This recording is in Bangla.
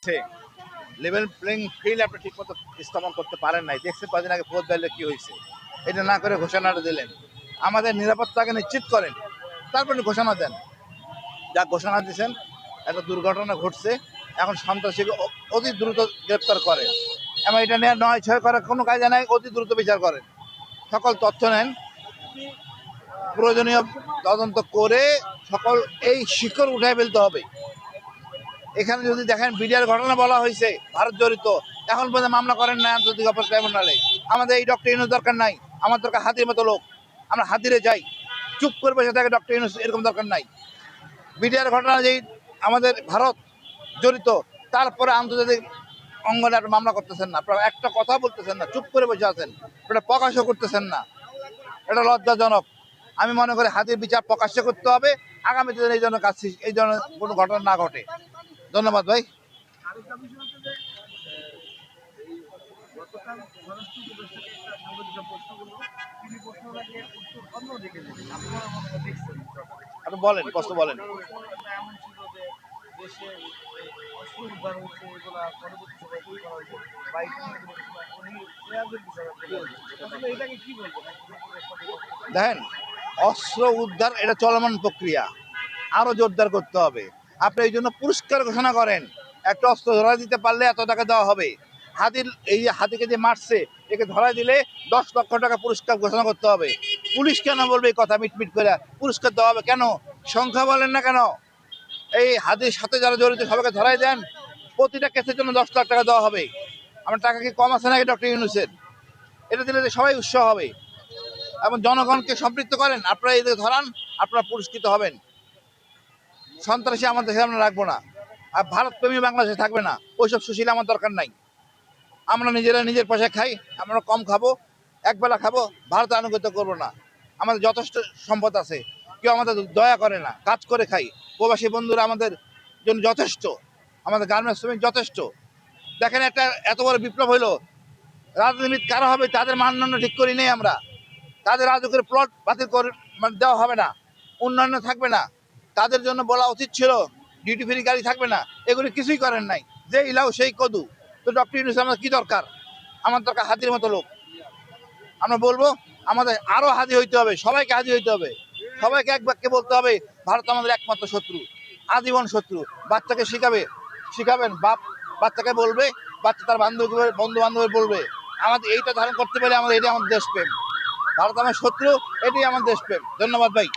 হচ্ছে লেভেল প্লেইং ফিল্ড আপনি ঠিক মতো স্থাপন করতে পারেন নাই। দেখছেন কদিন আগে ফোর্থ ব্যালে কি হয়েছে, এটা না করে ঘোষণাটা দিলেন। আমাদের নিরাপত্তাকে নিশ্চিত করেন, তারপরে ঘোষণা দেন। যা ঘোষণা দিয়েছেন, একটা দুর্ঘটনা ঘটছে, এখন সন্ত্রাসীকে অতি দ্রুত গ্রেপ্তার করেন এবং এটা নিয়ে নয় ছয় করার কোনো কাজে নাই, অতি দ্রুত বিচার করেন। সকল তথ্য নেন, প্রয়োজনীয় তদন্ত করে সকল এই শিকড় উঠায় ফেলতে হবে। এখানে যদি দেখেন বিডিআর ঘটনা বলা হয়েছে ভারত জড়িত, এখন পর্যন্ত মামলা করেন না আন্তর্জাতিক অপরাধ ট্রাইব্যুনালে। আমাদের এই ডক্টর ইউনূস দরকার নাই, আমার দরকার হাতির মতো লোক। আমরা হাতিরে যাই, চুপ করে বসে থাকে ডক্টর ইউনূস, এরকম দরকার নাই। বিডিআর ঘটনা যেই আমাদের ভারত জড়িত, তারপরে আন্তর্জাতিক অঙ্গনে আপনার মামলা করতেছেন না, আপনারা একটা কথা বলতেছেন না, চুপ করে বসে আছেন, এটা প্রকাশও করতেছেন না। এটা লজ্জাজনক। আমি মনে করি হাতির বিচার প্রকাশ্য করতে হবে, আগামীতে এই জন্য কাজ, এই ধরনের কোনো ঘটনা না ঘটে। ধন্যবাদ ভাই। আপনি বলেন, প্রশ্ন বলেন। দেখেন, অস্ত্র উদ্ধার এটা চলমান প্রক্রিয়া, আরো জোরদার করতে হবে। আপনি এই জন্য পুরস্কার ঘোষণা করেন, একটা অস্ত্র ধরা দিতে পারলে এত টাকা দেওয়া হবে। হাতির এই যে হাতিকে যে মারছে, একে ধরা দিলে 10 লক্ষ টাকা পুরস্কার ঘোষণা করতে হবে। পুলিশ কেন বলবে এই কথা মিটমিট করে? পুরস্কার দেওয়া হবে কেন? সংখ্যা বলেন না কেন? এই হাতির সাথে যারা জড়িত সবাইকে ধরাই দেন, প্রতিটা কেসের জন্য 10 লাখ টাকা দেওয়া হবে। আমার টাকা কি কম আছে নাকি ডক্টর ইউনূসের? এটা দিলে সবাই উৎসাহ হবে এবং জনগণকে সম্পৃক্ত করেন। আপনারা এদের ধরান, আপনারা পুরস্কৃত হবেন। সন্ত্রাসী আমাদের দেশে আমরা রাখবো না, আর ভারত প্রেমী বাংলাদেশে থাকবে না। ওইসব সুশীল আমার দরকার নাই। আমরা নিজেরা নিজের পয়সা খাই, আমরা কম খাবো, একবেলা খাবো, ভারত আনুগত্য করবো না। আমাদের যথেষ্ট সম্পদ আছে, কেউ আমাদের দয়া করে না, কাজ করে খাই। প্রবাসী বন্ধুরা আমাদের জন্য যথেষ্ট, আমাদের গার্মেন্টস শ্রমিক যথেষ্ট। দেখেন, একটা এত বড় বিপ্লব হইলো, রাজনীতি কারা হবে তাদের মানদণ্ড ঠিক করি নেই আমরা। তাদের রাজকের প্লট বাতিল করে মানে দেওয়া হবে না, উন্নয়ন থাকবে না। তাদের জন্য বলা উচিত ছিল ডিউটি ফ্রি গাড়ি থাকবে না, এগুলি কিছুই করেন নাই। যে ইলাও সেই কদু। তো ডক্টর ইউনূস আমার কি দরকার? আমার দরকার হাতির মতো লোক। আমরা বলবো আমাদের আরো হাজি হইতে হবে, সবাইকে হাজি হইতে হবে, সবাইকে এক বাক্যে বলতে হবে ভারত আমাদের একমাত্র শত্রু, আজীবন শত্রু। বাচ্চাকে শিখাবেন, বাপ বাচ্চাকে বলবে, বাচ্চা তার বন্ধু বান্ধব বলবে। আমাদের এইটা ধারণ করতে পারে, আমাদের এটা আমাদের দেশপ্রেম। ভারত আমার শত্রু, এটাই আমার দেশপ্রেম। ধন্যবাদ ভাই।